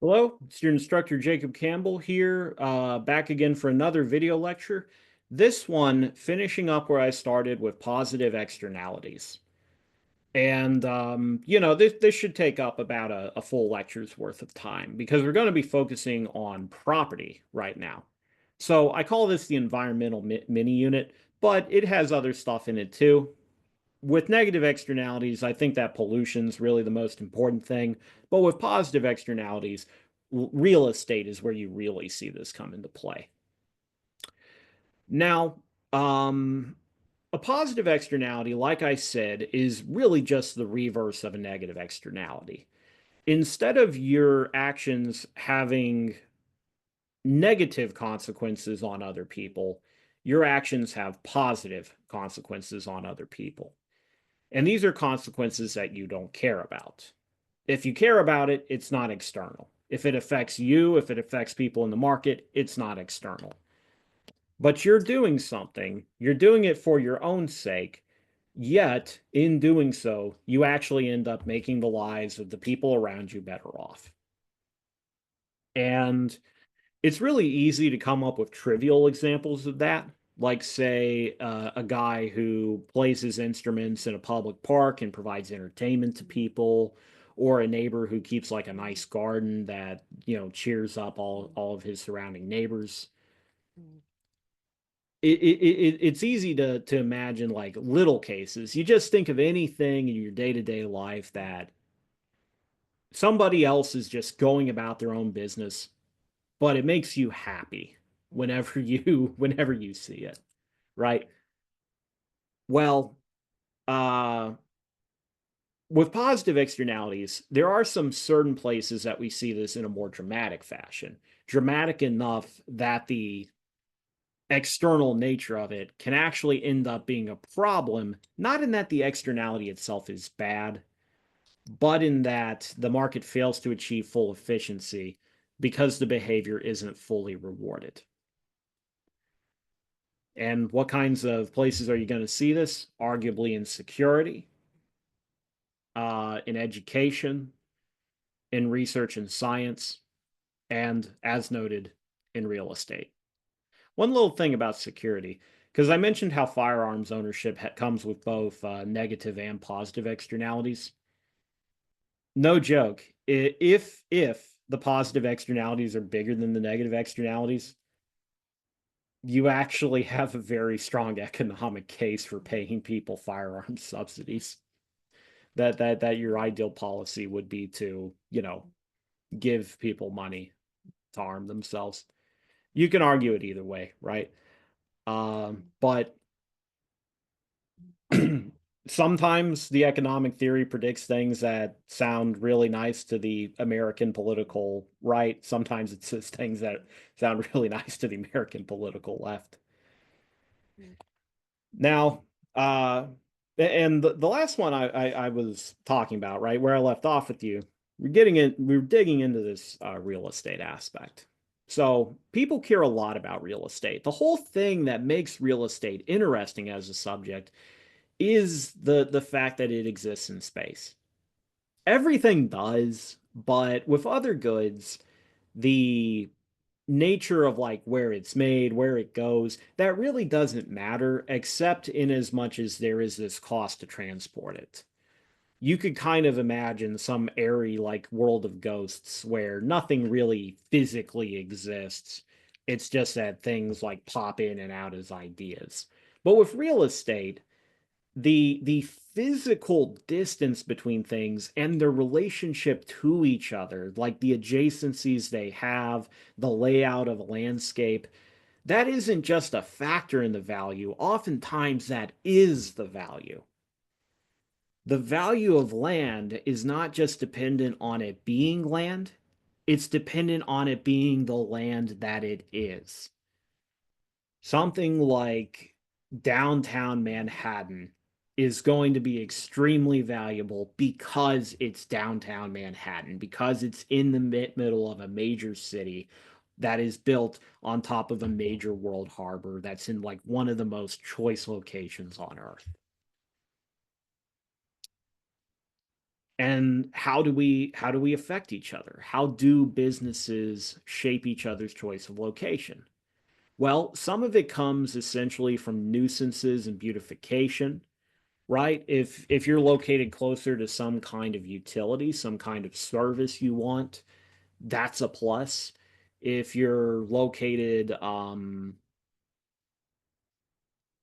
Hello, it's your instructor Jacob Campbell here, back again for another video lecture. This one finishing up where I started with positive externalities. And this should take up about a full lecture's worth of time because we're going to be focusing on property right now. So I call this the environmental mini unit, but it has other stuff in it too. With negative externalities, I think that pollution's really the most important thing. But with positive externalities, real estate is where you really see this come into play. Now, um, a positive externality, like I said, is really just the reverse of a negative externality. Instead of your actions having negative consequences on other people, your actions have positive consequences on other people. And these are consequences that you don't care about. If you care about it, it's not external. If it affects you, if it affects people in the market, it's not external. But you're doing something, you're doing it for your own sake, yet in doing so, you actually end up making the lives of the people around you better off. And it's really easy to come up with trivial examples of that, like, say, a guy who plays his instruments in a public park and provides entertainment to people, or a neighbor who keeps like a nice garden that, cheers up all of his surrounding neighbors. It's easy to imagine like little cases. You just think of anything in your day-to-day life that somebody else is just going about their own business, but it makes you happy whenever you see it, right? Well, uh with positive externalities, there are some certain places that we see this in a more dramatic fashion. Dramatic enough that the external nature of it can actually end up being a problem, not in that the externality itself is bad, but in that the market fails to achieve full efficiency because the behavior isn't fully rewarded. And what kinds of places are you going to see this? Arguably in security, in education, in research and science, and as noted, in real estate. One little thing about security, because I mentioned how firearms ownership comes with both negative and positive externalities. No joke. If the positive externalities are bigger than the negative externalities, you actually have a very strong economic case for paying people firearm subsidies. That your ideal policy would be to, give people money to arm themselves. You can argue it either way, right? But sometimes the economic theory predicts things that sound really nice to the American political right. Sometimes it says things that sound really nice to the American political left. Now, and the last one I was talking about, right, where I left off with you, we're digging into this real estate aspect. So people care a lot about real estate. The whole thing that makes real estate interesting as a subject is the fact that it exists in space. Everything does, but with other goods, the nature of like where it's made, where it goes, that really doesn't matter, except in as much as there is this cost to transport it. You could kind of imagine some airy like world of ghosts where nothing really physically exists. It's just that things like pop in and out as ideas. But with real estate, the physical distance between things and their relationship to each other, like the adjacencies they have, the layout of a landscape, that isn't just a factor in the value. Oftentimes, that is the value. The value of land is not just dependent on it being land, it's dependent on it being the land that it is. Something like downtown Manhattan is going to be extremely valuable because it's downtown Manhattan, because it's in the middle of a major city that is built on top of a major world harbor that's in like one of the most choice locations on Earth. And how do we affect each other? How do businesses shape each other's choice of location? Well, some of it comes essentially from nuisances and beautification, right? If you're located closer to some kind of utility, some kind of service you want, that's a plus. If you're located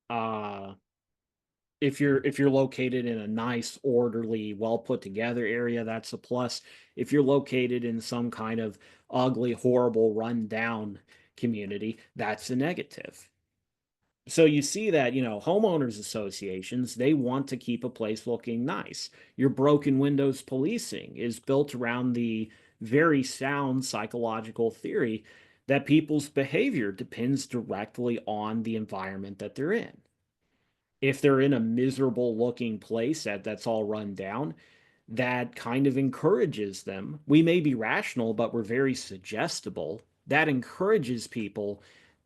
uh if you're located in a nice, orderly, well put together area, that's a plus. If you're located in some kind of ugly, horrible, run down community, that's a negative. So you see that, homeowners associations, they want to keep a place looking nice. Your broken windows policing is built around the very sound psychological theory that people's behavior depends directly on the environment that they're in. If they're in a miserable looking place that's all run down, that kind of encourages them. We may be rational, but we're very suggestible. That encourages people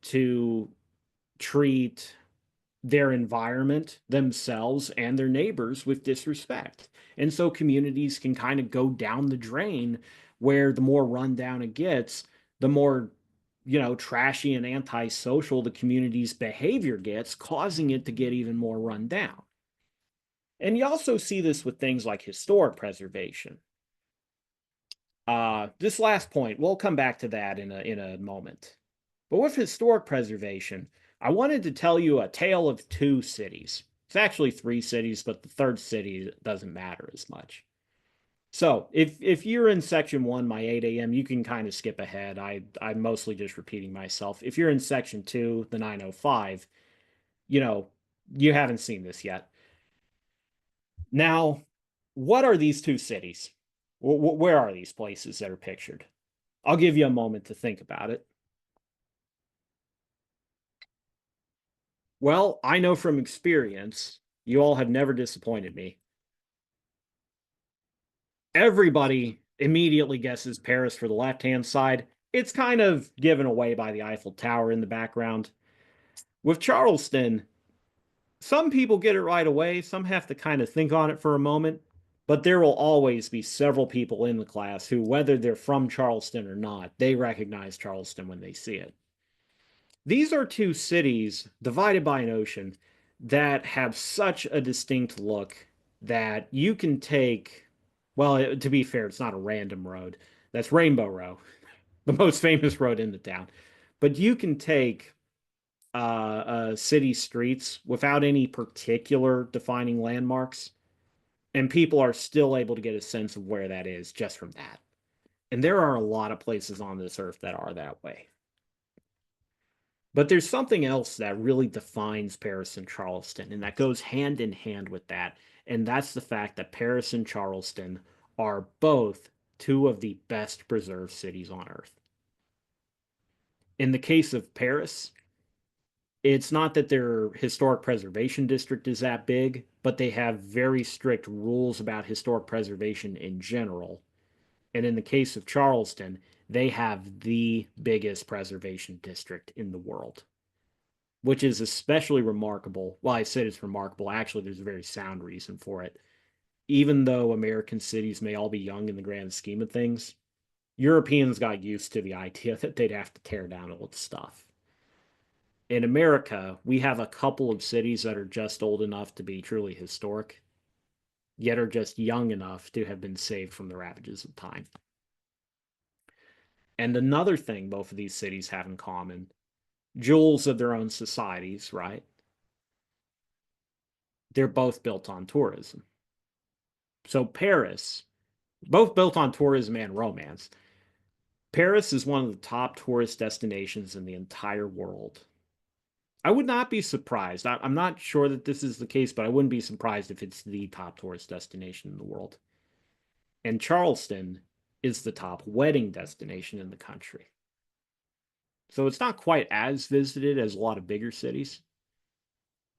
to treat their environment, themselves, and their neighbors with disrespect. And so communities can kind of go down the drain where the more rundown it gets, the more, trashy and antisocial the community's behavior gets, causing it to get even more run down. And you also see this with things like historic preservation. This last point, we'll come back to that in a moment. But with historic preservation, I wanted to tell you a tale of two cities. It's actually three cities, but the third city doesn't matter as much. So if you're in section one, my 8 a.m., you can kind of skip ahead. I'm mostly just repeating myself. If you're in section two, the 905, you know, you haven't seen this yet. Now, what are these two cities? Where are these places that are pictured? I'll give you a moment to think about it. Well, I know from experience, you all have never disappointed me. Everybody immediately guesses Paris for the left-hand side. It's kind of given away by the Eiffel Tower in the background. With Charleston, some people get it right away, some have to kind of think on it for a moment, but there will always be several people in the class who, whether they're from Charleston or not, they recognize Charleston when they see it. These are two cities divided by an ocean that have such a distinct look that you can take, well, to be fair, it's not a random road. That's Rainbow Row, the most famous road in the town. But you can take city streets without any particular defining landmarks, and people are still able to get a sense of where that is just from that. And there are a lot of places on this earth that are that way. But there's something else that really defines Paris and Charleston, and that goes hand in hand with that. And that's the fact that Paris and Charleston are both two of the best preserved cities on earth. In the case of Paris, it's not that their historic preservation district is that big, but they have very strict rules about historic preservation in general. And in the case of Charleston, they have the biggest preservation district in the world, which is especially remarkable. Well, I said it's remarkable. Actually, there's a very sound reason for it. Even though American cities may all be young in the grand scheme of things, Europeans got used to the idea that they'd have to tear down old stuff. In America, we have a couple of cities that are just old enough to be truly historic, yet are just young enough to have been saved from the ravages of time. And another thing both of these cities have in common, jewels of their own societies, right? They're both built on tourism. So Paris, both built on tourism and romance. Paris is one of the top tourist destinations in the entire world. I would not be surprised. I'm not sure that this is the case, but I wouldn't be surprised if it's the top tourist destination in the world. And Charleston is the top wedding destination in the country. So it's not quite as visited as a lot of bigger cities,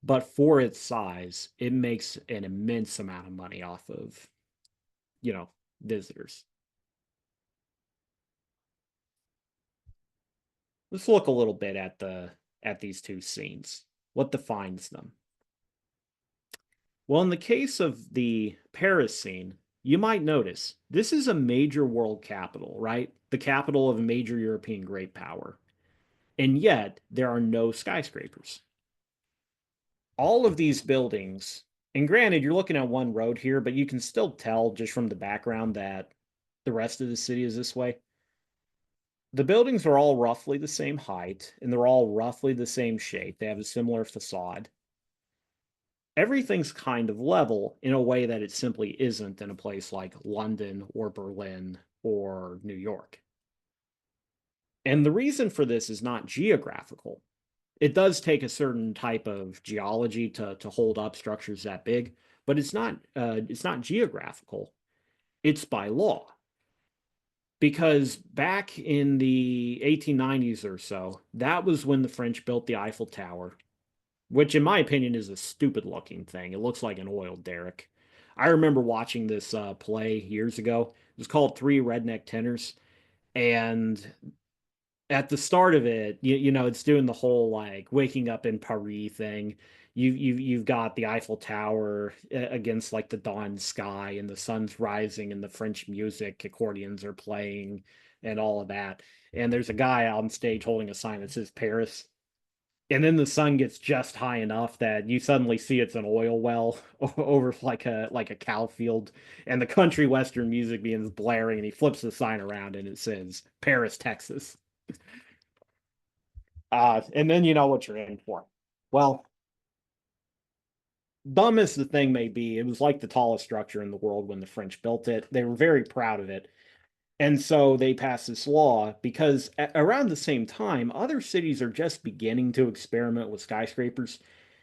but for its size, it makes an immense amount of money off of, you know, visitors. Let's look a little bit at these two scenes. What defines them? Well, in the case of the Paris scene, you might notice this is a major world capital, right? The capital of a major European great power. And yet there are no skyscrapers. All of these buildings, and granted, you're looking at one road here, but you can still tell just from the background that the rest of the city is this way. The buildings are all roughly the same height and they're all roughly the same shape. They have a similar facade. Everything's kind of level in a way that it simply isn't in a place like London or Berlin or New York. And the reason for this is not geographical. It does take a certain type of geology to hold up structures that big, but it's not geographical. It's by law. Because back in the 1890s or so, that was when the French built the Eiffel Tower, which in my opinion is a stupid looking thing. It looks like an oil derrick. I remember watching this play years ago. It was called Three Redneck Tenors, and at the start of it, it's doing the whole like waking up in Paris thing. You've got the Eiffel Tower against like the dawn sky, and the sun's rising, and the French music accordions are playing, and all of that. And there's a guy on stage holding a sign that says Paris. And then the sun gets just high enough that you suddenly see it's an oil well over like a cow field, and the country western music begins blaring, and he flips the sign around and it says Paris, Texas. And then you know what you're in for. Well, dumb as the thing may be, it was like the tallest structure in the world when the French built it. They were very proud of it. And so they passed this law because around the same time, other cities are just beginning to experiment with skyscrapers.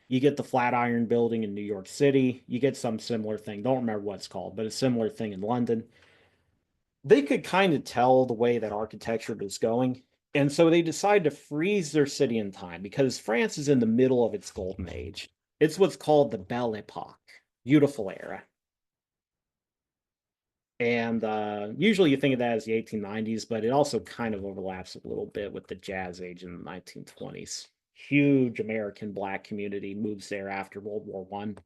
You get the Flatiron Building in New York City. You get some similar thing. Don't remember what it's called, but a similar thing in London. They could kind of tell the way that architecture was going. And so they decided to freeze their city in time because France is in the middle of its golden age. It's what's called the Belle Epoque, beautiful era. And usually you think of that as the 1890s, but it also kind of overlaps a little bit with the Jazz Age in the 1920s. Huge American black community moves there after World War One.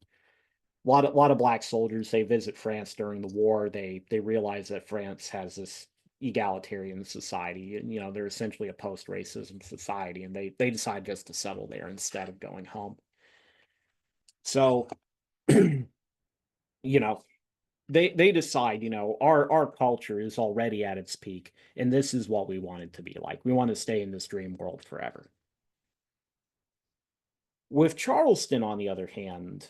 A lot of black soldiers, they visit France during the war. They realize that France has this egalitarian society, and they're essentially a post-racism society, and they decide just to settle there instead of going home. So you know they decide, our culture is already at its peak, and this is what we want it to be like. We want to stay in this dream world forever. With Charleston, on the other hand,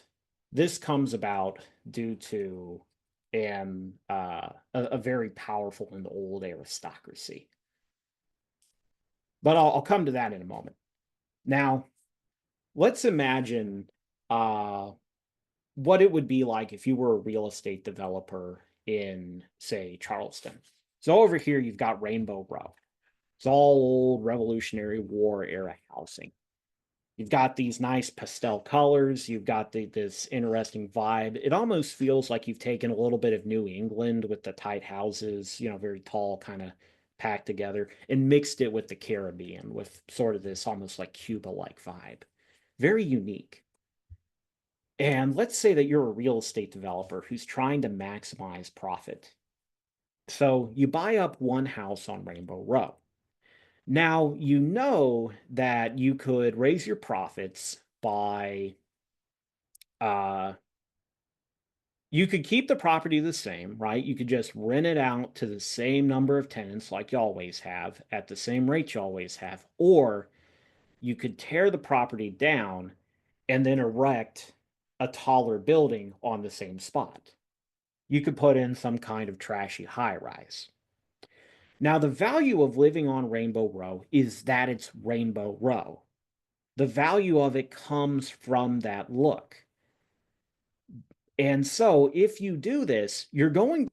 this comes about due to a very powerful and old aristocracy. But I'll come to that in a moment. Now, let's imagine uh, what it would be like if you were a real estate developer in, say, Charleston. So over here, you've got Rainbow Row. It's all old Revolutionary War era housing. You've got these nice pastel colors. You've got this interesting vibe. It almost feels like you've taken a little bit of New England with the tight houses, very tall, kind of packed together, and mixed it with the Caribbean with sort of this almost like Cuba-like vibe. Very unique. And let's say that you're a real estate developer who's trying to maximize profit. So you buy up one house on Rainbow Row. Now, you know that you could raise your profits by uh you could keep the property the same, right? You could just rent it out to the same number of tenants like you always have at the same rate you always have, or you could tear the property down and then erect a taller building on the same spot. You could put in some kind of trashy high rise. Now, the value of living on Rainbow Row is that it's Rainbow Row. The value of it comes from that look. And so if you do this, you're going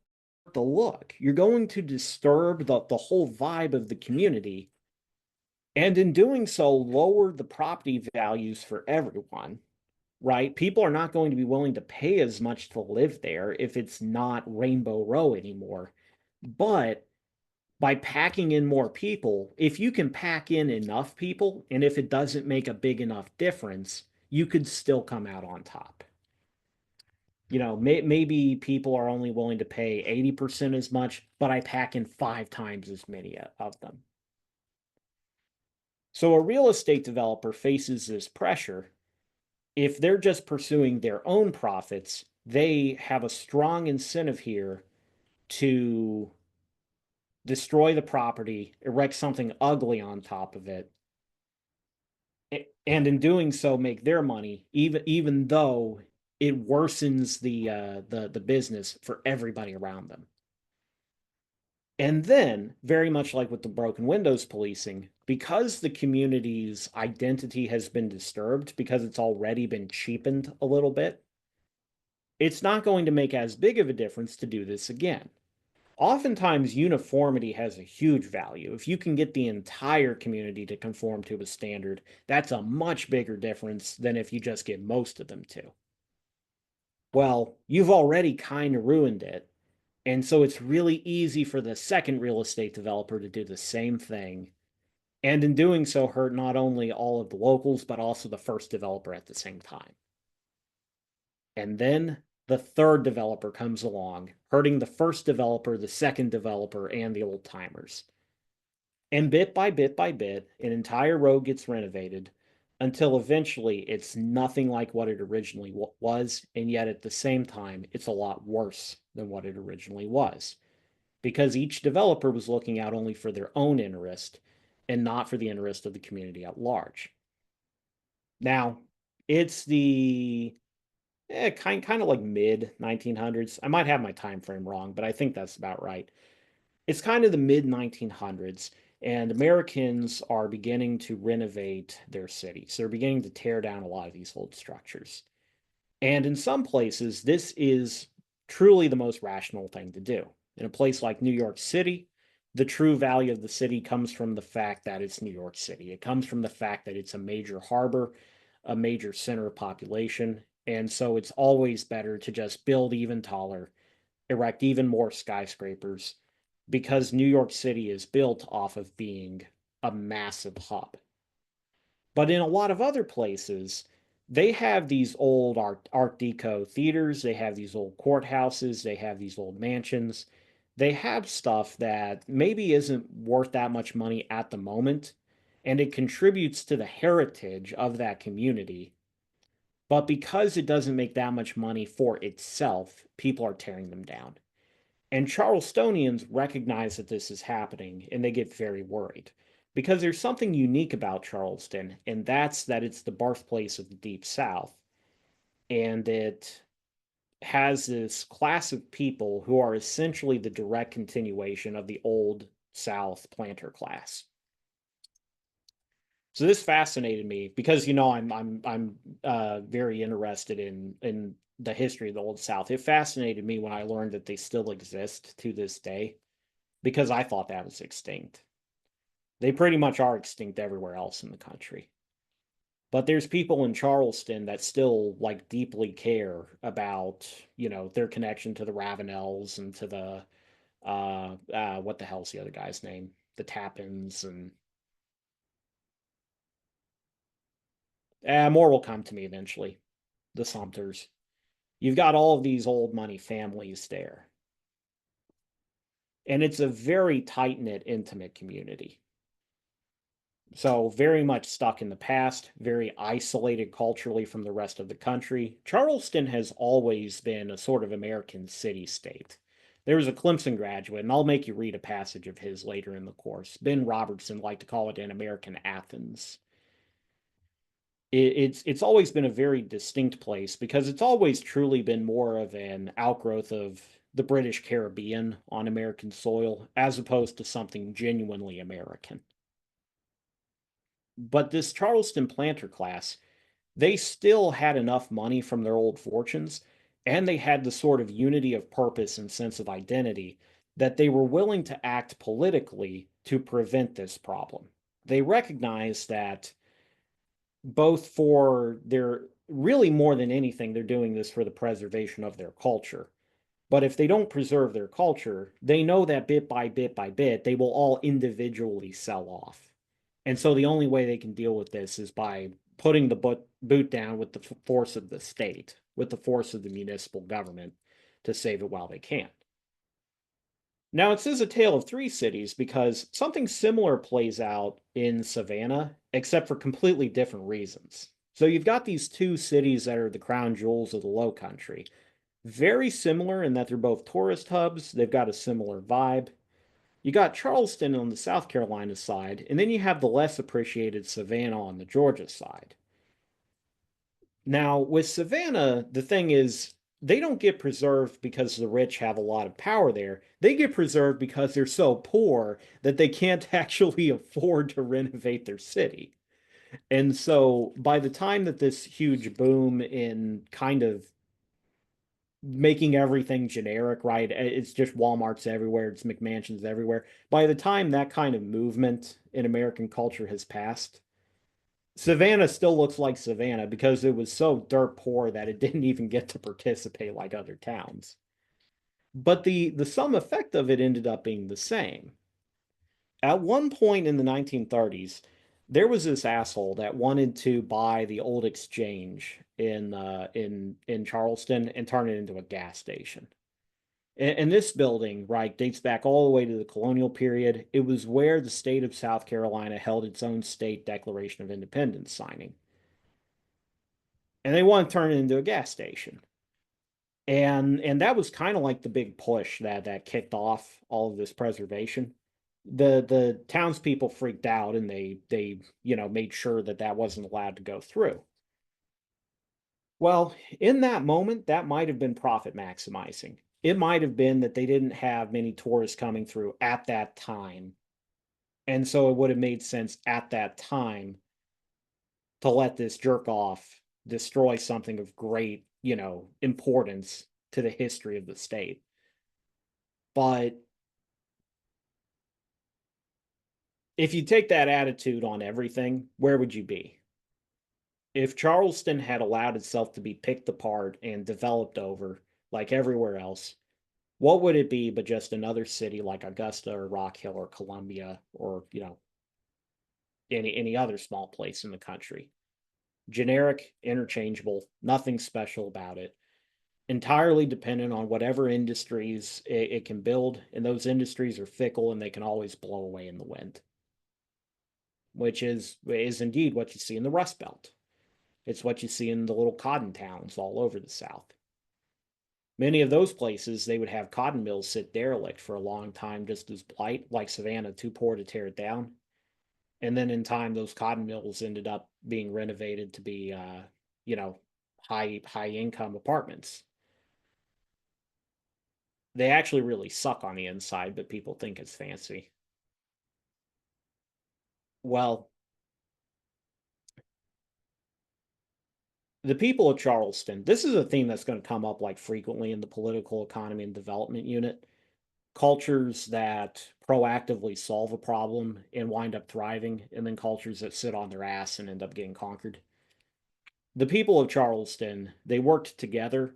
to look, you're going to disturb the whole vibe of the community. And in doing so, lower the property values for everyone, right? People are not going to be willing to pay as much to live there if it's not Rainbow Row anymore. But by packing in more people, if you can pack in enough people, and if it doesn't make a big enough difference, you could still come out on top. Maybe people are only willing to pay 80% as much, but I pack in 5 times as many of them. So a real estate developer faces this pressure. If they're just pursuing their own profits, they have a strong incentive here to destroy the property, erect something ugly on top of it, and in doing so make their money, even though it worsens the business for everybody around them. And then, very much like with the broken windows policing, because the community's identity has been disturbed, because it's already been cheapened a little bit, it's not going to make as big of a difference to do this again. Oftentimes, uniformity has a huge value. If you can get the entire community to conform to a standard, that's a much bigger difference than if you just get most of them to. Well, you've already kind of ruined it. And so it's really easy for the second real estate developer to do the same thing. And in doing so, hurt not only all of the locals, but also the first developer at the same time. And then the third developer comes along, hurting the first developer, the second developer, and the old timers. And bit by bit by bit, an entire road gets renovated until eventually it's nothing like what it originally was. And yet at the same time, it's a lot worse than what it originally was, because each developer was looking out only for their own interest and not for the interest of the community at large. Now, it's the kind of like mid 1900s. I might have my time frame wrong, but I think that's about right. It's kind of the mid 1900s, and Americans are beginning to renovate their cities. They're beginning to tear down a lot of these old structures. And in some places, this is truly the most rational thing to do. In a place like New York City, the true value of the city comes from the fact that it's New York City. It comes from the fact that it's a major harbor, a major center of population. And so it's always better to just build even taller, erect even more skyscrapers, because New York City is built off of being a massive hub. But in a lot of other places, they have these old Art Deco theaters, they have these old courthouses, they have these old mansions. They have stuff that maybe isn't worth that much money at the moment, and it contributes to the heritage of that community. But because it doesn't make that much money for itself, people are tearing them down. And Charlestonians recognize that this is happening and they get very worried, because there's something unique about Charleston, and that's that it's the birthplace of the Deep South. And it has this class of people who are essentially the direct continuation of the old South planter class. So this fascinated me because I'm very interested in the history of the Old South. It fascinated me when I learned that they still exist to this day, because I thought that was extinct. They pretty much are extinct everywhere else in the country. But there's people in Charleston that still like deeply care about, their connection to the Ravenels and to the what the hell's the other guy's name? The Tappins, and more will come to me eventually. The Sumters. You've got all of these old money families there. And it's a very tight knit, intimate community. So, very much stuck in the past, very isolated culturally from the rest of the country. Charleston has always been a sort of American city state. There was a Clemson graduate, and I'll make you read a passage of his later in the course. Ben Robertson liked to call it an American Athens. It's always been a very distinct place because it's always truly been more of an outgrowth of the British Caribbean on American soil, as opposed to something genuinely American. But this Charleston planter class, they still had enough money from their old fortunes, and they had the sort of unity of purpose and sense of identity that they were willing to act politically to prevent this problem. They recognized that both for their, really more than anything, they're doing this for the preservation of their culture. But if they don't preserve their culture, they know that bit by bit by bit, they will all individually sell off. And so the only way they can deal with this is by putting the boot down with the force of the state. with the force of the municipal government to save it while they can. Now, it says a tale of three cities because something similar plays out in Savannah, except for completely different reasons. So you've got these two cities that are the crown jewels of the Low Country. Very similar in that they're both tourist hubs, they've got a similar vibe. You got Charleston on the South Carolina side, and then you have the less appreciated Savannah on the Georgia side. Now, with Savannah, the thing is, they don't get preserved because the rich have a lot of power there. They get preserved because they're so poor that they can't actually afford to renovate their city. And so by the time that this huge boom in kind of making everything generic, right? It's just Walmarts everywhere, it's McMansions everywhere. By the time that kind of movement in American culture has passed, Savannah still looks like Savannah because it was so dirt poor that it didn't even get to participate like other towns. But the sum effect of it ended up being the same. At one point in the 1930s, there was this asshole that wanted to buy the old exchange in Charleston and turn it into a gas station. And this building, right, dates back all the way to the colonial period. It was where the state of South Carolina held its own state Declaration of Independence signing. And they want to turn it into a gas station. And that was kind of like the big push that kicked off all of this preservation. The townspeople freaked out and they made sure that that wasn't allowed to go through. Well, in that moment, that might have been profit maximizing. It might have been that they didn't have many tourists coming through at that time. And so it would have made sense at that time to let this jerk off destroy something of great, importance to the history of the state. But if you take that attitude on everything, where would you be? If Charleston had allowed itself to be picked apart and developed over like everywhere else, what would it be but just another city like Augusta or Rock Hill or Columbia or, any other small place in the country? Generic, interchangeable, nothing special about it. Entirely dependent on whatever industries it can build, and those industries are fickle and they can always blow away in the wind, which is indeed what you see in the Rust Belt. It's what you see in the little cotton towns all over the South. Many of those places, they would have cotton mills sit derelict for a long time, just as blight, like Savannah, too poor to tear it down. And then in time, those cotton mills ended up being renovated to be, you know, high income apartments. They actually really suck on the inside, but people think it's fancy. Well, the people of Charleston, this is a theme that's going to come up like frequently in the political economy and development unit. Cultures that proactively solve a problem and wind up thriving, and then cultures that sit on their ass and end up getting conquered. The people of Charleston, they worked together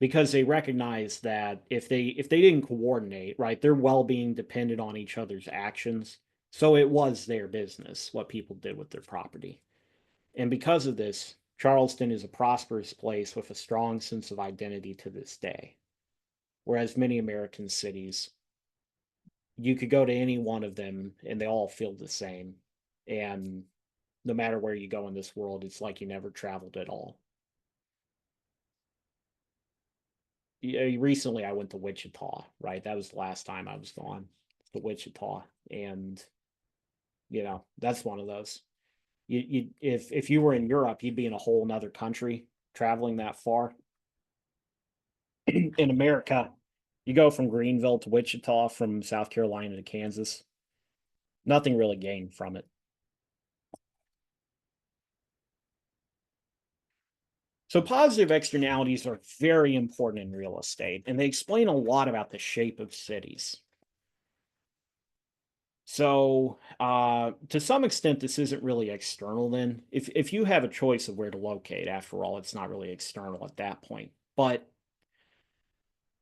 because they recognized that if they didn't coordinate, right, their well-being depended on each other's actions. So it was their business what people did with their property. And because of this, Charleston is a prosperous place with a strong sense of identity to this day. Whereas many American cities, you could go to any one of them and they all feel the same. And no matter where you go in this world, it's like you never traveled at all. Recently, I went to Wichita, right? That was the last time I was gone to Wichita. And, that's one of those. If you were in Europe, you'd be in a whole nother country traveling that far. In America, you go from Greenville to Wichita, from South Carolina to Kansas. Nothing really gained from it. So positive externalities are very important in real estate, and they explain a lot about the shape of cities. So to some extent, this isn't really external then. If you have a choice of where to locate, after all, it's not really external at that point. But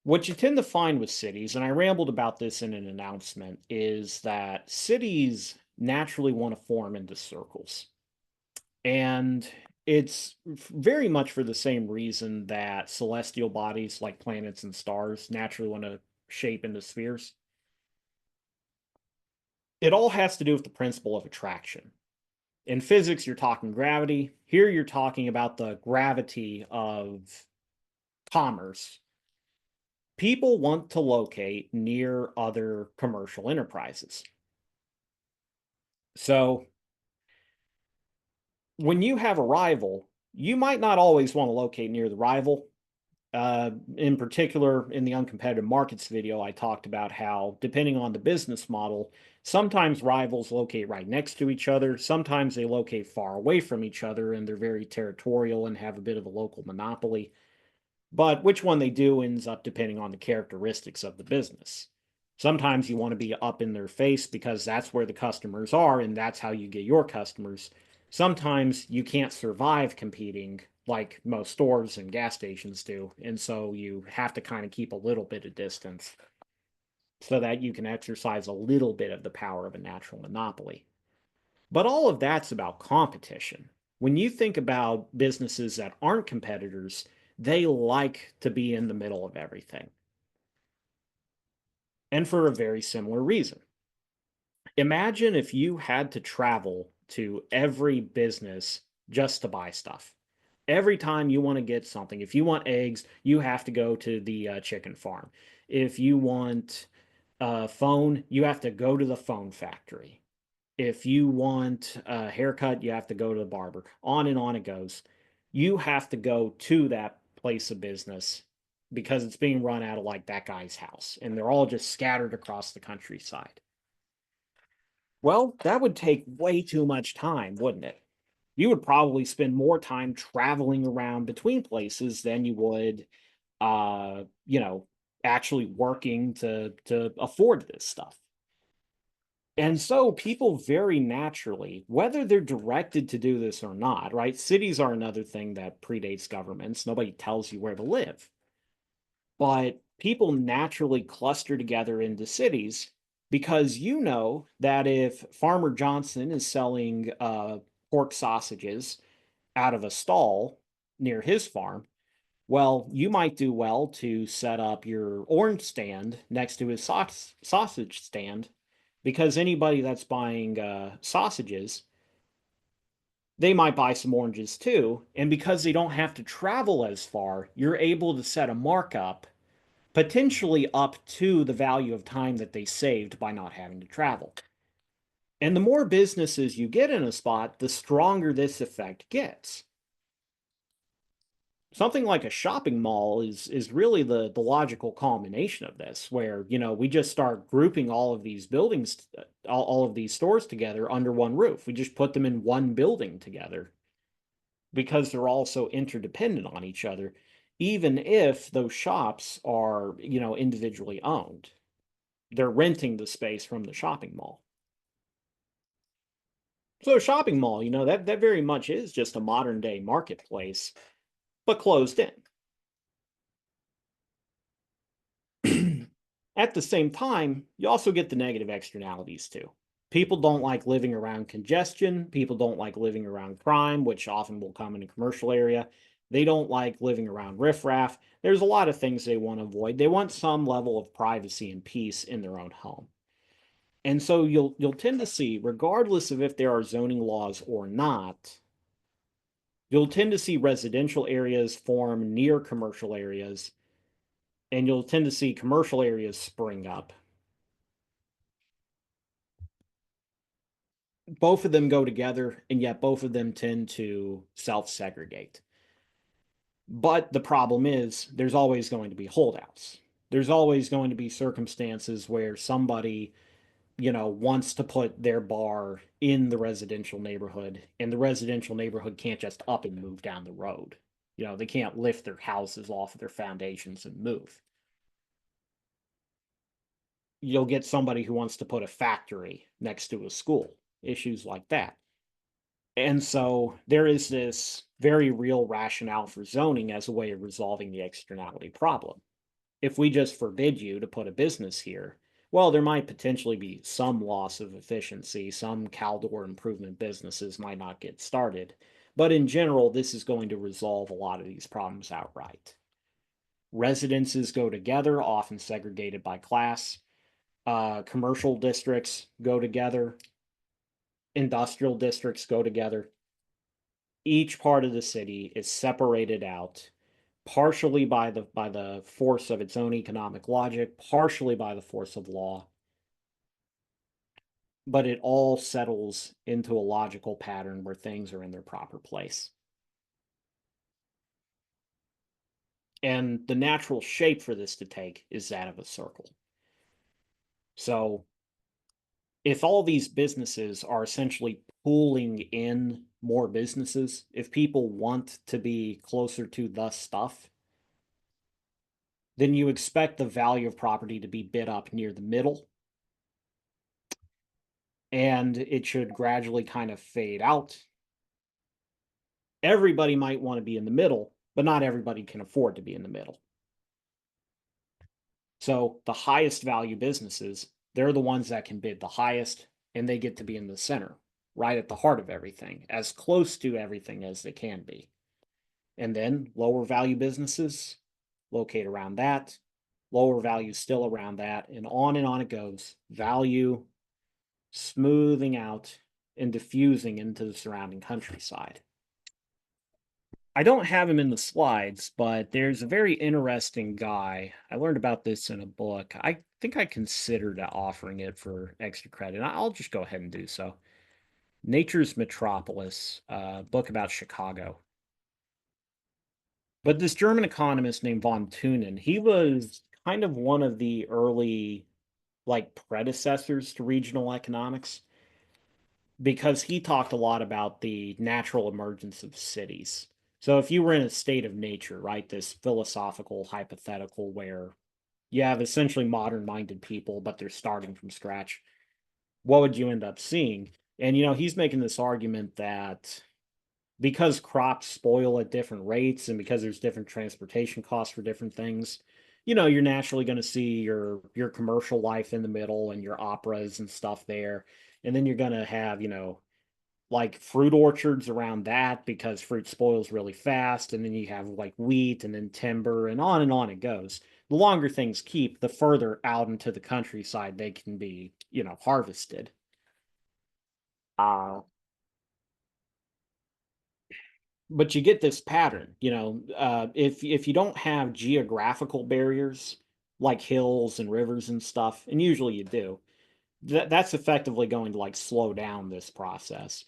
what you tend to find with cities, and I rambled about this in an announcement, is that cities naturally want to form into circles. And It's very much for the same reason that celestial bodies like planets and stars naturally want to shape into spheres. It all has to do with the principle of attraction. In physics, you're talking gravity. Here, you're talking about the gravity of commerce. People want to locate near other commercial enterprises. So when you have a rival, you might not always want to locate near the rival. In particular, in the uncompetitive markets video, I talked about how, depending on the business model, sometimes rivals locate right next to each other. Sometimes they locate far away from each other and they're very territorial and have a bit of a local monopoly. But which one they do ends up depending on the characteristics of the business. Sometimes you want to be up in their face because that's where the customers are and that's how you get your customers. Sometimes you can't survive competing like most stores and gas stations do. And so you have to kind of keep a little bit of distance so that you can exercise a little bit of the power of a natural monopoly. But all of that's about competition. When you think about businesses that aren't competitors, they like to be in the middle of everything. And for a very similar reason. Imagine if you had to travel to every business just to buy stuff. Every time you want to get something, if you want eggs, you have to go to the chicken farm. If you want a phone, you have to go to the phone factory. If you want a haircut, you have to go to the barber. On and on it goes. You have to go to that place of business because it's being run out of like that guy's house, and they're all just scattered across the countryside. Well, that would take way too much time, wouldn't it? You would probably spend more time traveling around between places than you would, you know, actually working to afford this stuff. And so people very naturally, whether they're directed to do this or not, right? Cities are another thing that predates governments. Nobody tells you where to live. But people naturally cluster together into cities because you know that if Farmer Johnson is selling pork sausages out of a stall near his farm, well, you might do well to set up your orange stand next to his sausage stand because anybody that's buying sausages, they might buy some oranges too. And because they don't have to travel as far, you're able to set a markup potentially up to the value of time that they saved by not having to travel. And the more businesses you get in a spot, the stronger this effect gets. Something like a shopping mall is really the logical culmination of this, where we just start grouping all of these buildings, all of these stores together under one roof. We just put them in one building together because they're all so interdependent on each other, even if those shops are individually owned. They're renting the space from the shopping mall. So a shopping mall, that very much is just a modern day marketplace, but closed in. At the same time, you also get the negative externalities too. People don't like living around congestion. People don't like living around crime, which often will come in a commercial area. They don't like living around riffraff. There's a lot of things they want to avoid. They want some level of privacy and peace in their own home. And so you'll tend to see, regardless of if there are zoning laws or not, you'll tend to see residential areas form near commercial areas, and you'll tend to see commercial areas spring up. Both of them go together, and yet both of them tend to self-segregate. But the problem is there's always going to be holdouts. There's always going to be circumstances where somebody wants to put their bar in the residential neighborhood, and the residential neighborhood can't just up and move down the road. They can't lift their houses off of their foundations and move. You'll get somebody who wants to put a factory next to a school, issues like that. And so there is this very real rationale for zoning as a way of resolving the externality problem. If we just forbid you to put a business here, well, there might potentially be some loss of efficiency. Some Caldor improvement businesses might not get started. But in general, this is going to resolve a lot of these problems outright. Residences go together, often segregated by class. Commercial districts go together. Industrial districts go together. Each part of the city is separated out, partially by the force of its own economic logic, partially by the force of law, but it all settles into a logical pattern where things are in their proper place. And the natural shape for this to take is that of a circle. So if all these businesses are essentially pulling in more businesses, if people want to be closer to the stuff, then you expect the value of property to be bid up near the middle, and it should gradually kind of fade out. Everybody might want to be in the middle, but not everybody can afford to be in the middle. So the highest value businesses, they're the ones that can bid the highest, and they get to be in the center, right at the heart of everything, as close to everything as they can be. And then lower value businesses locate around that, lower value still around that, and on it goes. Value smoothing out and diffusing into the surrounding countryside. I don't have him in the slides, but there's a very interesting guy. I learned about this in a book. I think I considered offering it for extra credit. I'll just go ahead and do so. Nature's Metropolis, a book about Chicago. But this German economist named von Thunen, he was kind of one of the early like predecessors to regional economics because he talked a lot about the natural emergence of cities. So if you were in a state of nature, right, this philosophical hypothetical where you have essentially modern minded people, but they're starting from scratch, what would you end up seeing? And, he's making this argument that because crops spoil at different rates and because there's different transportation costs for different things, you're naturally going to see your commercial life in the middle and your operas and stuff there. And then you're going to have, like fruit orchards around that because fruit spoils really fast. And then you have like wheat and then timber and on it goes. The longer things keep, the further out into the countryside they can be, harvested. Uh, but you get this pattern, if you don't have geographical barriers like hills and rivers and stuff, and usually you do, that's effectively going to like slow down this process.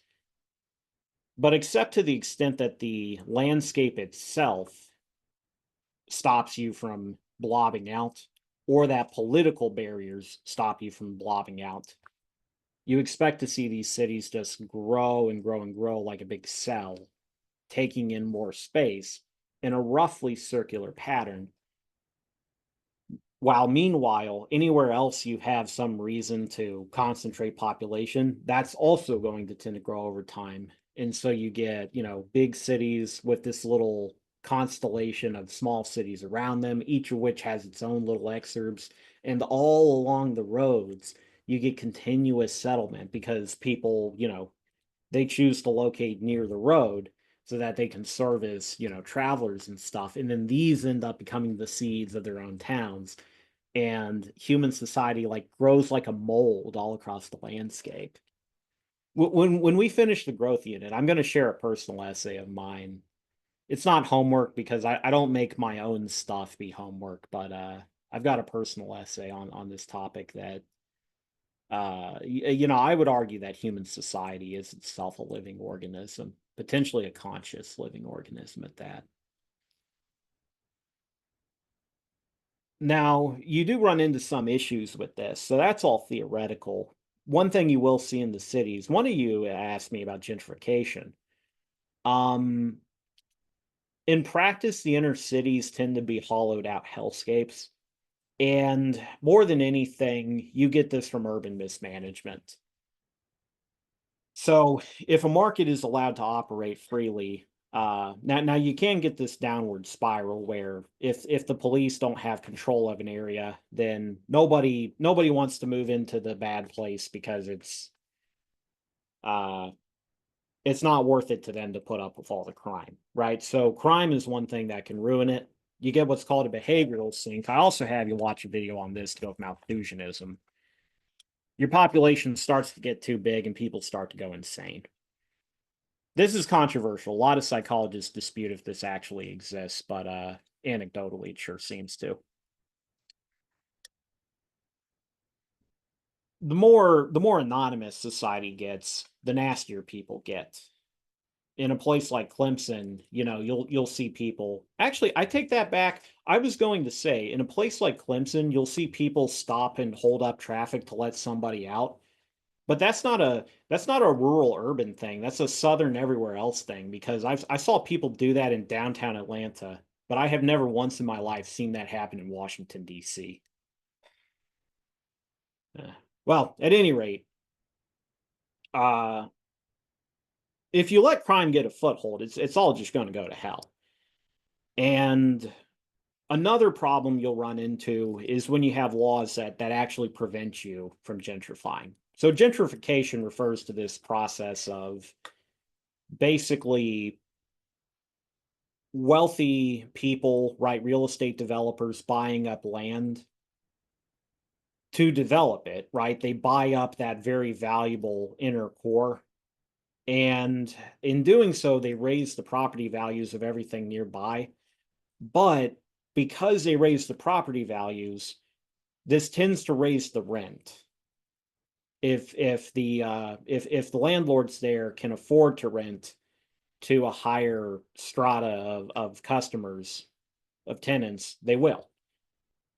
But except to the extent that the landscape itself stops you from blobbing out, or that political barriers stop you from blobbing out, you expect to see these cities just grow and grow and grow like a big cell, taking in more space in a roughly circular pattern. While meanwhile, anywhere else you have some reason to concentrate population, that's also going to tend to grow over time. And so you get, big cities with this little constellation of small cities around them, each of which has its own little exurbs. And all along the roads, you get continuous settlement because people, they choose to locate near the road so that they can service, travelers and stuff. And then these end up becoming the seeds of their own towns. And human society like grows like a mold all across the landscape. When we finish the growth unit, I'm going to share a personal essay of mine. It's not homework because I don't make my own stuff be homework, but I've got a personal essay on this topic that I would argue that human society is itself a living organism, potentially a conscious living organism at that. Now, you do run into some issues with this, so that's all theoretical. One thing you will see in the cities, one of you asked me about gentrification. Um, in practice, the inner cities tend to be hollowed out hellscapes. And more than anything, you get this from urban mismanagement. So if a market is allowed to operate freely, now you can get this downward spiral where if the police don't have control of an area, then nobody wants to move into the bad place because it's uh it's not worth it to them to put up with all the crime, right? So crime is one thing that can ruin it. You get what's called a behavioral sink. I also have you watch a video on this to go with Malthusianism. Your population starts to get too big and people start to go insane. This is controversial. A lot of psychologists dispute if this actually exists, but anecdotally, it sure seems to. The more anonymous society gets, the nastier people get. In a place like Clemson, you'll see people. Actually, I take that back. I was going to say, in a place like Clemson, you'll see people stop and hold up traffic to let somebody out. But that's not a rural urban thing. That's a southern everywhere else thing because I saw people do that in downtown Atlanta, but I have never once in my life seen that happen in Washington, D.C. Well, at any rate, uh, if you let crime get a foothold, it's all just going to go to hell. And another problem you'll run into is when you have laws that actually prevent you from gentrifying. So gentrification refers to this process of basically wealthy people, right, real estate developers buying up land to develop it, right? They buy up that very valuable inner core. And in doing so, they raise the property values of everything nearby. But because they raise the property values, this tends to raise the rent. If the landlords there can afford to rent to a higher strata of customers, of tenants, they will.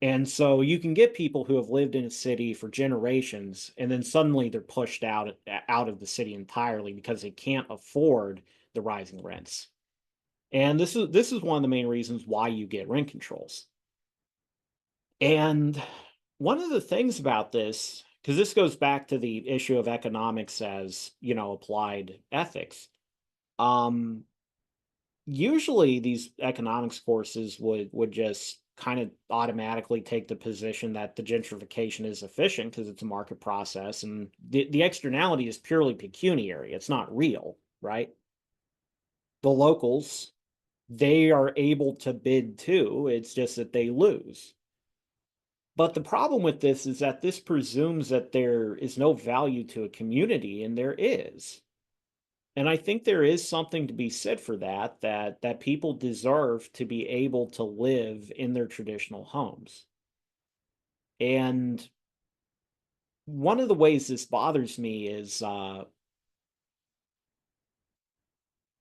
And so you can get people who have lived in a city for generations, and then suddenly they're pushed out of the city entirely because they can't afford the rising rents. And this is one of the main reasons why you get rent controls. And one of the things about this, because this goes back to the issue of economics as, applied ethics. Um, Usually these economics courses would just kind of automatically take the position that the gentrification is efficient because it's a market process and the externality is purely pecuniary. It's not real, right? The locals, they are able to bid too. It's just that they lose. But the problem with this is that this presumes that there is no value to a community, and there is. And I think there is something to be said for that people deserve to be able to live in their traditional homes. And one of the ways this bothers me is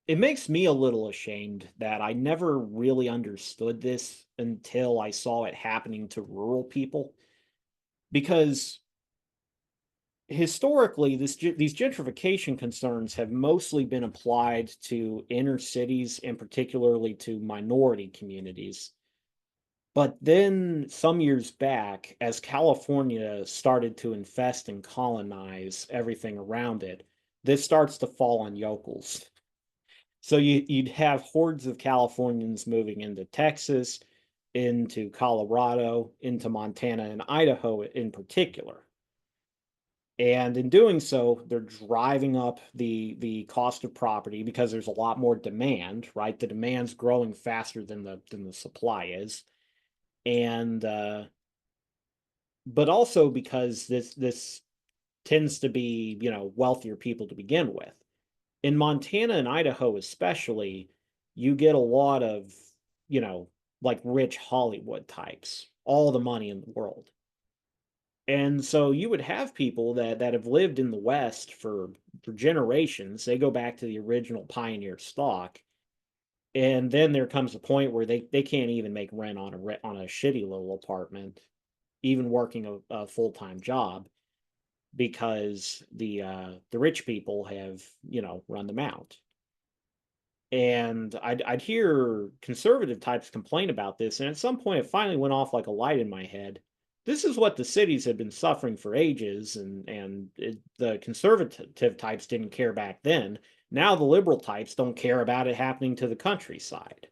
it makes me a little ashamed that I never really understood this until I saw it happening to rural people. Because historically, these gentrification concerns have mostly been applied to inner cities and particularly to minority communities. But then some years back, as California started to infest and colonize everything around it, this starts to fall on yokels. So you'd have hordes of Californians moving into Texas, into Colorado, into Montana and Idaho in particular. And in doing so, they're driving up the cost of property because there's a lot more demand, right? The demand's growing faster than the supply is. And but also because this tends to be, wealthier people to begin with. In Montana and Idaho especially, you get a lot of, you know, like rich Hollywood types, all the money in the world. And so you would have people that have lived in the West for generations. They go back to the original pioneer stock, and then there comes a point where they can't even make rent on a shitty little apartment, even working a full-time job because the rich people have, run them out. And I'd hear conservative types complain about this, and at some point it finally went off like a light in my head. This is what the cities have been suffering for ages, and the conservative types didn't care back then. Now the liberal types don't care about it happening to the countryside.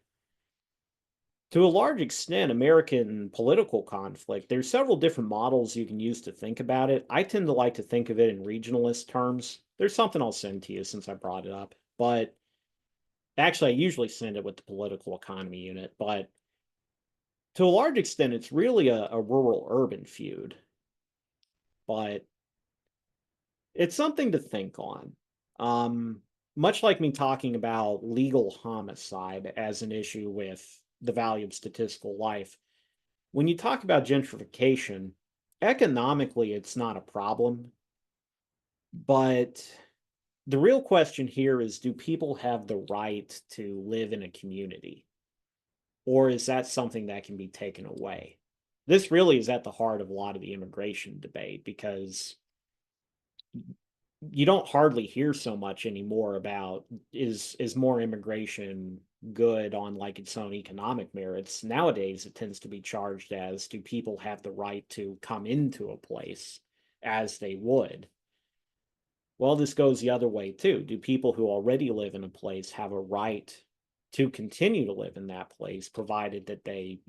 To a large extent, American political conflict, there's several different models you can use to think about it. I tend to like to think of it in regionalist terms. There's something I'll send to you since I brought it up. but actually, I usually send it with the political economy unit, but to a large extent, it's really a rural urban feud, but it's something to think on. Um, Much like me talking about legal homicide as an issue with the value of statistical life, when you talk about gentrification, economically, it's not a problem, but the real question here is, do people have the right to live in a community? Or is that something that can be taken away? This really is at the heart of a lot of the immigration debate because you don't hardly hear so much anymore about is more immigration good on like its own economic merits. Nowadays it tends to be charged as, do people have the right to come into a place as they would? Well, this goes the other way too. Do people who already live in a place have a right to continue to live in that place, provided that they,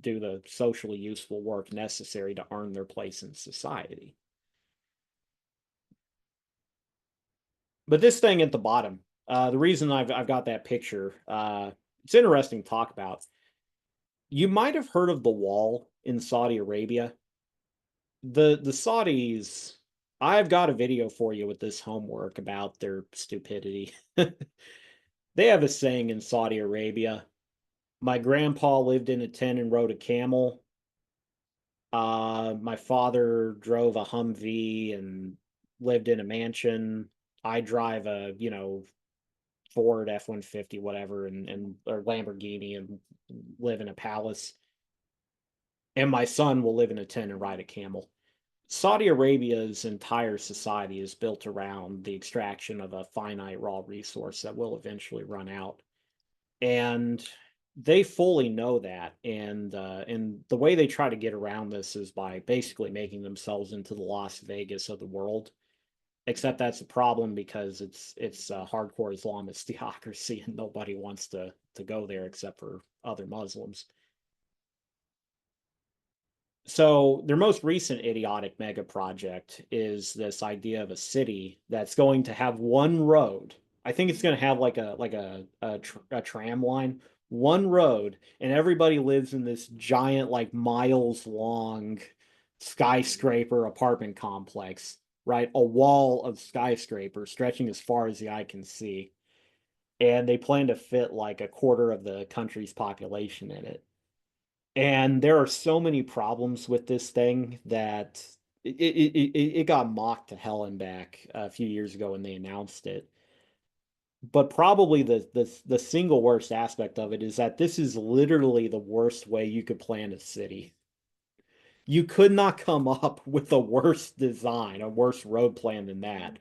do the socially useful work necessary to earn their place in society? But this thing at the bottom, the reason I've got that picture, it's interesting to talk about. You might have heard of the wall in Saudi Arabia. The Saudis, I've got a video for you with this homework about their stupidity. They have a saying in Saudi Arabia. My grandpa lived in a tent and rode a camel. My father drove a Humvee and lived in a mansion. I drive a, Ford F-150, whatever, and or Lamborghini and live in a palace. And my son will live in a tent and ride a camel. Saudi Arabia's entire society is built around the extraction of a finite raw resource that will eventually run out. And they fully know that, and the way they try to get around this is by basically making themselves into the Las Vegas of the world. Except that's a problem because it's a hardcore Islamist theocracy, and nobody wants to go there except for other Muslims. So their most recent idiotic mega project is this idea of a city that's going to have one road. I think it's going to have like a tram line, one road, and everybody lives in this giant, like miles long skyscraper apartment complex, right? A wall of skyscrapers stretching as far as the eye can see. And they plan to fit like a quarter of the country's population in it. And there are so many problems with this thing that it got mocked to hell and back a few years ago when they announced it. But probably the single worst aspect of it is that this is literally the worst way you could plan a city. You could not come up with a worse design, a worse road plan than that.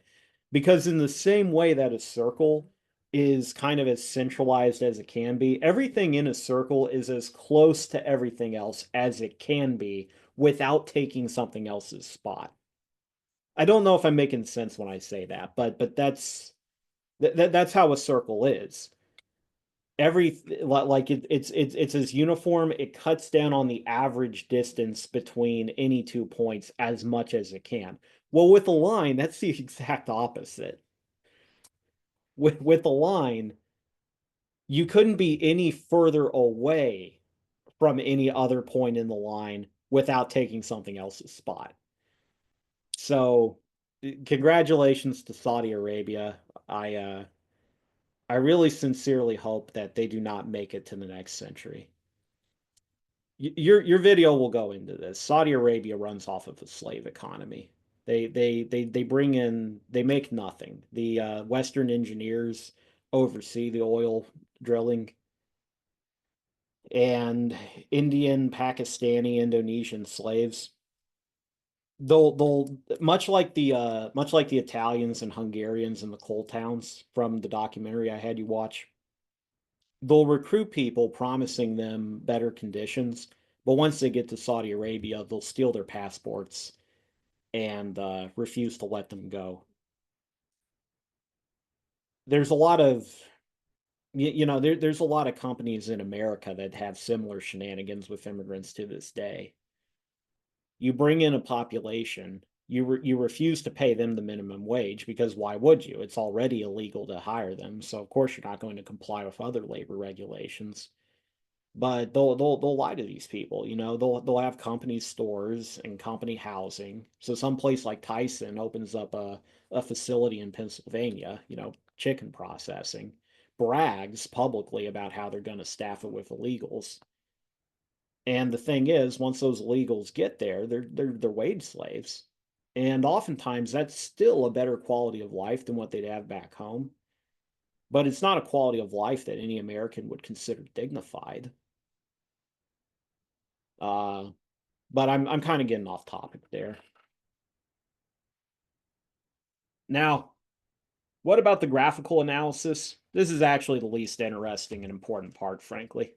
Because in the same way that a circle is kind of as centralized as it can be, everything in a circle is as close to everything else as it can be without taking something else's spot. I don't know if I'm making sense when I say that, but that's how a circle is. Every like it's as uniform. It cuts down on the average distance between any 2 points as much as it can. Well, with a line, that's the exact opposite. With a line, you couldn't be any further away from any other point in the line without taking something else's spot. So, congratulations to Saudi Arabia. I really sincerely hope that they do not make it to the next century. Your video will go into this. Saudi Arabia runs off of a slave economy. They bring in, they make nothing. The Western engineers oversee the oil drilling, and Indian, Pakistani, Indonesian slaves. They'll much like the Italians and Hungarians in the coal towns from the documentary I had you watch. They'll recruit people promising them better conditions, but once they get to Saudi Arabia, they'll steal their passports and refuse to let them go. There's a lot of there's a lot of companies in America that have similar shenanigans with immigrants to this day. You bring in a population, You refuse to pay them the minimum wage because why would you? It's already illegal to hire them, so of course you're not going to comply with other labor regulations. But they'll lie to these people. They'll have company stores and company housing. So some place like Tyson opens up a facility in Pennsylvania, chicken processing, brags publicly about how they're going to staff it with illegals. And the thing is, once those illegals get there, they're wage slaves. And oftentimes that's still a better quality of life than what they'd have back home. But it's not a quality of life that any American would consider dignified. Uh, but I'm kind of getting off topic there. Now, what about the graphical analysis? This is actually the least interesting and important part, frankly.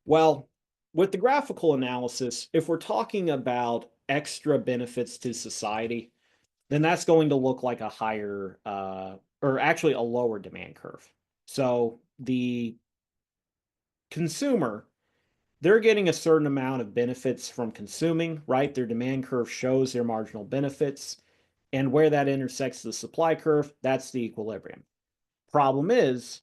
Well, with the graphical analysis, if we're talking about extra benefits to society, then that's going to look like a higher, or actually a lower demand curve. So the consumer, they're getting a certain amount of benefits from consuming, right? Their demand curve shows their marginal benefits. And where that intersects the supply curve, that's the equilibrium. Problem is,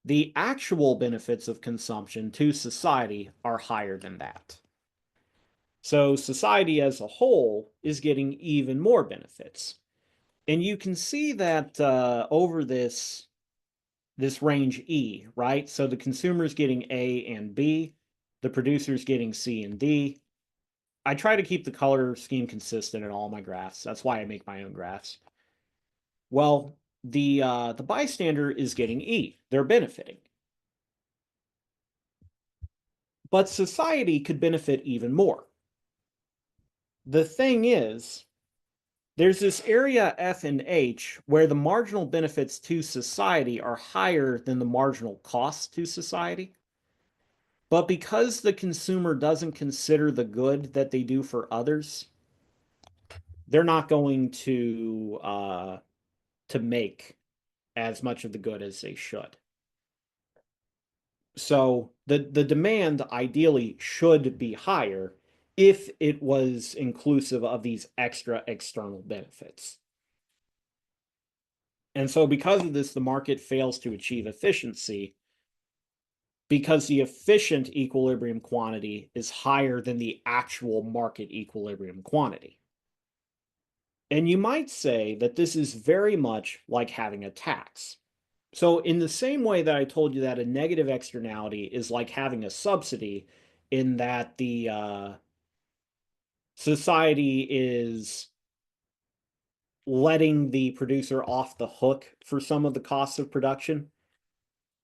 the actual benefits of consumption to society are higher than that. So society as a whole is getting even more benefits. And you can see that over this range E, right? So the consumer's getting A and B, the producer's getting C and D. I try to keep the color scheme consistent in all my graphs. That's why I make my own graphs. Well, the bystander is getting E. They're benefiting. But society could benefit even more. The thing is, there's this area F and H where the marginal benefits to society are higher than the marginal costs to society. But because the consumer doesn't consider the good that they do for others, they're not going to make as much of the good as they should. So the demand ideally should be higher if it was inclusive of these extra external benefits. And so because of this, the market fails to achieve efficiency because the efficient equilibrium quantity is higher than the actual market equilibrium quantity. And you might say that this is very much like having a tax. So, in the same way that I told you that a negative externality is like having a subsidy, in that the society is letting the producer off the hook for some of the costs of production,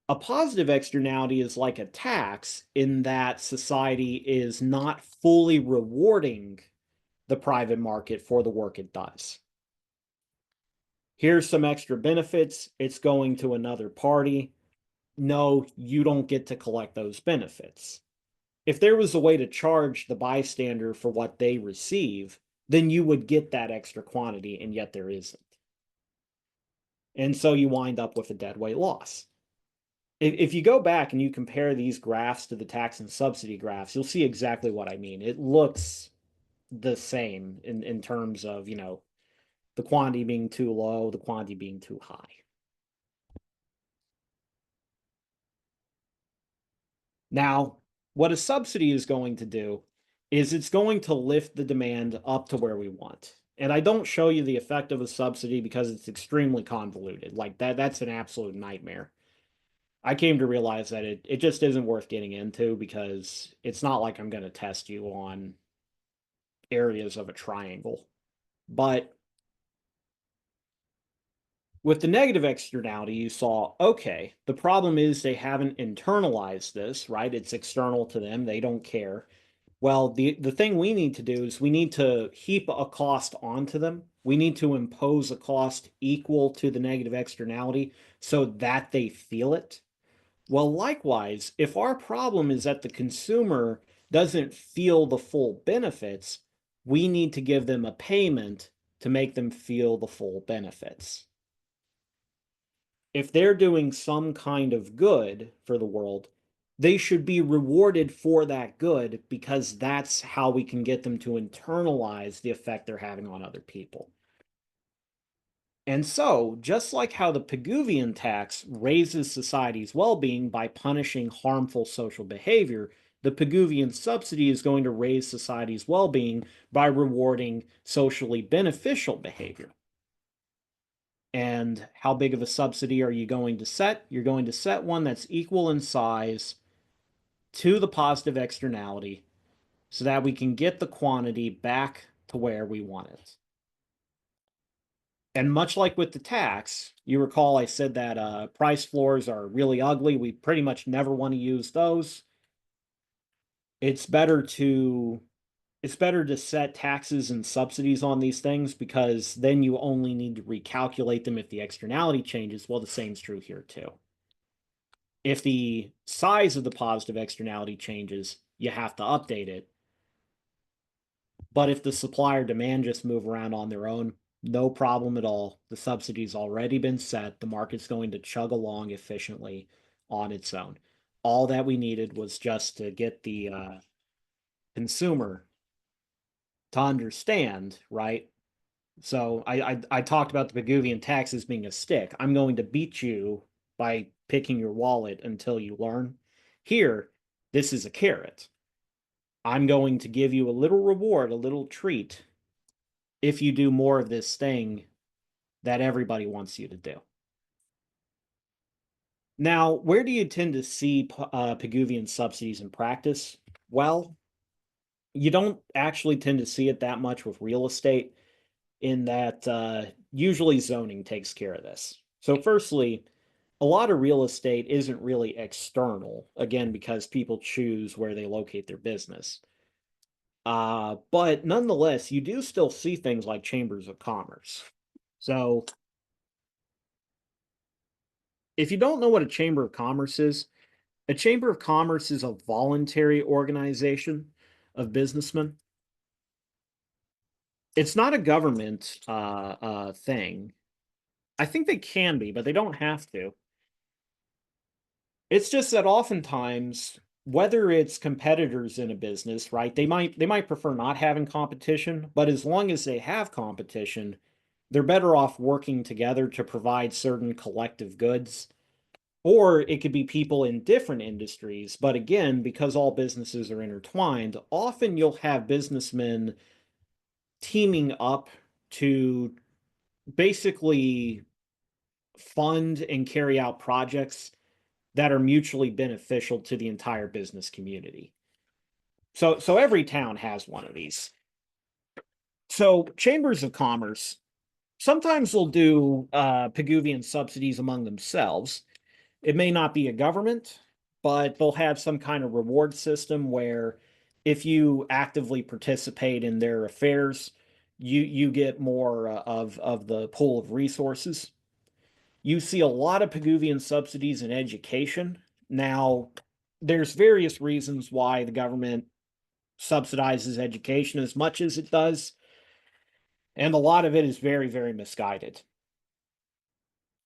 a positive externality is like a tax in that society is not fully rewarding the private market for the work it does. Here's some extra benefits. It's going to another party. No, you don't get to collect those benefits. If there was a way to charge the bystander for what they receive, then you would get that extra quantity, and yet there isn't. And so you wind up with a deadweight loss. If you go back and you compare these graphs to the tax and subsidy graphs, you'll see exactly what I mean. It looks the same in terms of, the quantity being too low, the quantity being too high. Now, what a subsidy is going to do is it's going to lift the demand up to where we want. And I don't show you the effect of a subsidy because it's extremely convoluted. Like that's an absolute nightmare. I came to realize that it just isn't worth getting into because it's not like I'm going to test you on areas of a triangle. But with the negative externality, you saw, okay, the problem is they haven't internalized this, right? It's external to them. They don't care. Well, the thing we need to do is we need to heap a cost onto them. We need to impose a cost equal to the negative externality so that they feel it. Well, likewise, if our problem is that the consumer doesn't feel the full benefits, we need to give them a payment to make them feel the full benefits. If they're doing some kind of good for the world, they should be rewarded for that good because that's how we can get them to internalize the effect they're having on other people. And so, just like how the Pigouvian tax raises society's well being by punishing harmful social behavior, the Pigouvian subsidy is going to raise society's well being by rewarding socially beneficial behavior. And how big of a subsidy are you going to set? You're going to set one that's equal in size to the positive externality so that we can get the quantity back to where we want it. And much like with the tax, you recall I said that price floors are really ugly. We pretty much never want to use those. It's better to it's better to set taxes and subsidies on these things because then you only need to recalculate them if the externality changes. Well, the same's true here too. If the size of the positive externality changes, you have to update it. But if the supply or demand just move around on their own, no problem at all. The subsidy's already been set. The market's going to chug along efficiently on its own. All that we needed was just to get the consumer to understand, right? So I talked about the Pigouvian tax as being a stick. I'm going to beat you by picking your wallet until you learn. Here, this is a carrot. I'm going to give you a little reward, a little treat if you do more of this thing that everybody wants you to do. Now, where do you tend to see Pigouvian subsidies in practice? Well, you don't actually tend to see it that much with real estate, in that usually zoning takes care of this. So, firstly, a lot of real estate isn't really external, again, because people choose where they locate their business. But nonetheless, you do still see things like chambers of commerce. So, if you don't know what a chamber of commerce is, a chamber of commerce is a voluntary organization of businessmen. It's not a government thing. I think they can be, but they don't have to. It's just that oftentimes, whether it's competitors in a business, right? They might prefer not having competition, but as long as they have competition, they're better off working together to provide certain collective goods. Or it could be people in different industries. But again, because all businesses are intertwined, often you'll have businessmen teaming up to basically fund and carry out projects that are mutually beneficial to the entire business community. So every town has one of these. So chambers of commerce sometimes will do Pigouvian subsidies among themselves. It may not be a government, but they'll have some kind of reward system where if you actively participate in their affairs, you get more of the pool of resources. You see a lot of Pigouvian subsidies in education. Now, there's various reasons why the government subsidizes education as much as it does, and a lot of it is very, very misguided.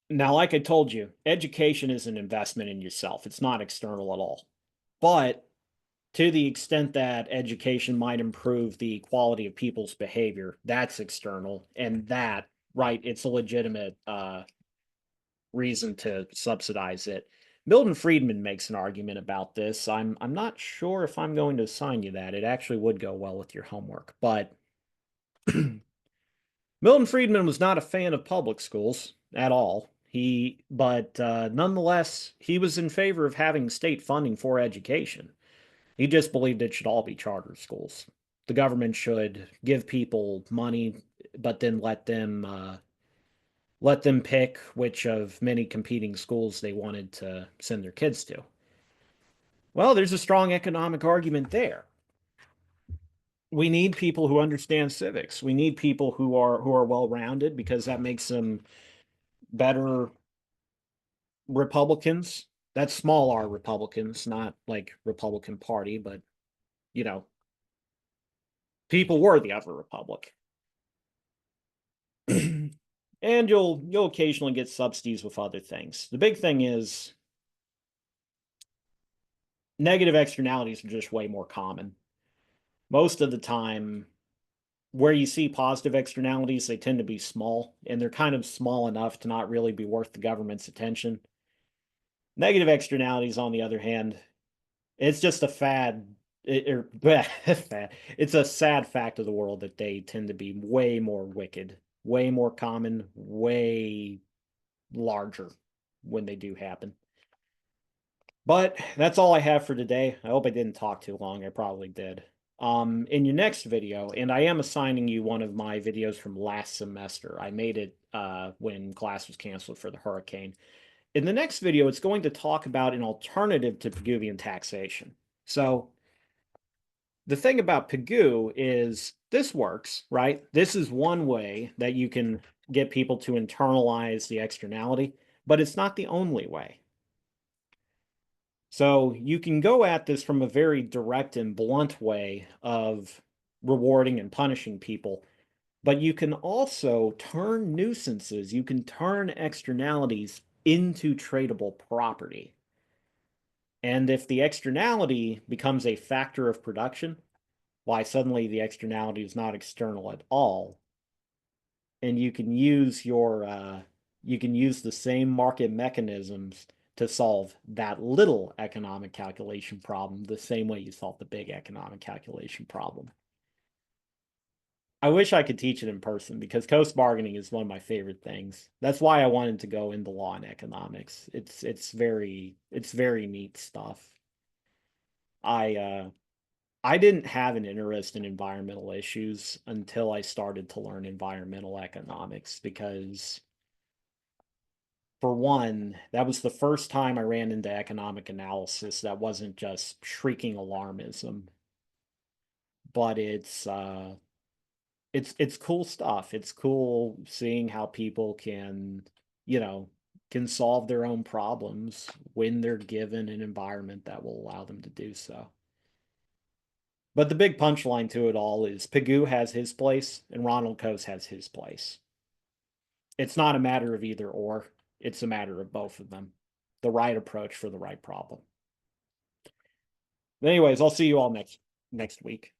Now, like I told you, education is an investment in yourself. It's not external at all. But to the extent that education might improve the quality of people's behavior, that's external. And that, right, it's a legitimate reason to subsidize it. Milton Friedman makes an argument about this. I'm not sure if I'm going to assign you that. It actually would go well with your homework. But Milton Friedman was not a fan of public schools at all. Nonetheless, he was in favor of having state funding for education. He just believed it should all be charter schools. The government should give people money, but then let them pick which of many competing schools they wanted to send their kids to. Well, there's a strong economic argument there. We need people who understand civics. We need people who are well-rounded because that makes them better Republicans. That's small R Republicans, not like Republican Party, but you know, people worthy of a republic. And you'll occasionally get subsidies with other things. The big thing is negative externalities are just way more common. Most of the time, where you see positive externalities, they tend to be small, and they're kind of small enough to not really be worth the government's attention. Negative externalities, on the other hand, it's just a fad. Fad. It's a sad fact of the world that they tend to be way more wicked, way more common, way larger when they do happen. But that's all I have for today. I hope I didn't talk too long. I probably did. In your next video, and I am assigning you one of my videos from last semester. I made it when class was canceled for the hurricane. In the next video, it's going to talk about an alternative to Pigouvian taxation. So the thing about Pigou is this works, right? This is one way that you can get people to internalize the externality, but it's not the only way. So you can go at this from a very direct and blunt way of rewarding and punishing people, but you can also turn nuisances, you can turn externalities into tradable property. And if the externality becomes a factor of production, why suddenly the externality is not external at all. And you can use the same market mechanisms to solve that little economic calculation problem the same way you solve the big economic calculation problem. I wish I could teach it in person because coast bargaining is one of my favorite things. That's why I wanted to go into law and economics. It's very neat stuff. I didn't have an interest in environmental issues until I started to learn environmental economics because, for one, that was the first time I ran into economic analysis that wasn't just shrieking alarmism, but it's cool stuff. It's cool seeing how people can, you know, can solve their own problems when they're given an environment that will allow them to do so. But the big punchline to it all is Pigou has his place and Ronald Coase has his place. It's not a matter of either or, it's a matter of both of them. The right approach for the right problem. But anyways, I'll see you all next week.